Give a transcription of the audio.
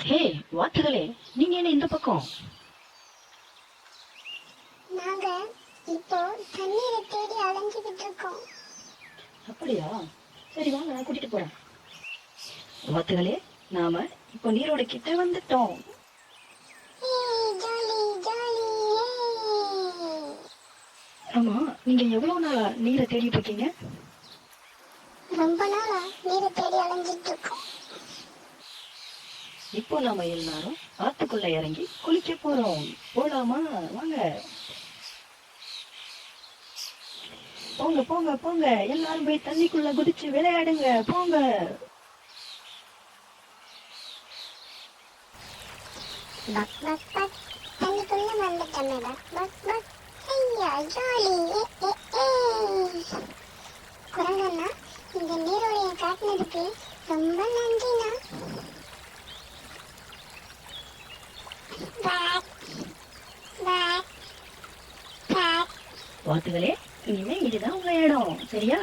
ஹே வாத்துகளே, நீங்க என்ன இந்த பக்கம்? நாங்க இப்போ தண்ணீரை தேடி அலைஞ்சுக்கிட்டு இருக்கோம். அப்படியா? சரி வாங்க, நான் கூட்டிட்டு போறேன். வாத்துகளே, நாம இப்போ நீரோட கிட்ட வந்துட்டோம். Jolly jolly. ஆமா, நீங்க எவ்வளவு நாளா நீரை தேடிட்டு இருக்கீங்க? ரொம்ப நாளா நீரை தேடி அலைஞ்சிட்டு இருக்கோம். இப்போ நாம எல்லாரும் ஆத்துக்குள்ள இறங்கி குளிக்க போறோம். போலாமா? வாங்க. போங்க போங்க போங்க, எல்லாரும் போய் தண்ணிக்குள்ள குதிச்சு விளையாடுங்க. போங்க. பக் பக் பக், தண்ணிக்குள்ள வந்துட்டோமே. பக் பக் பக், ஐயா ஜாலி. குரங்கண்ணா, இந்த நீரோடைய காட்டினதுக்கு ரொம்ப நன்றிண்ணா. Buck buck buck. வாத்துகளே, இனிமே இதுதான் உங்க இடம், சரியா?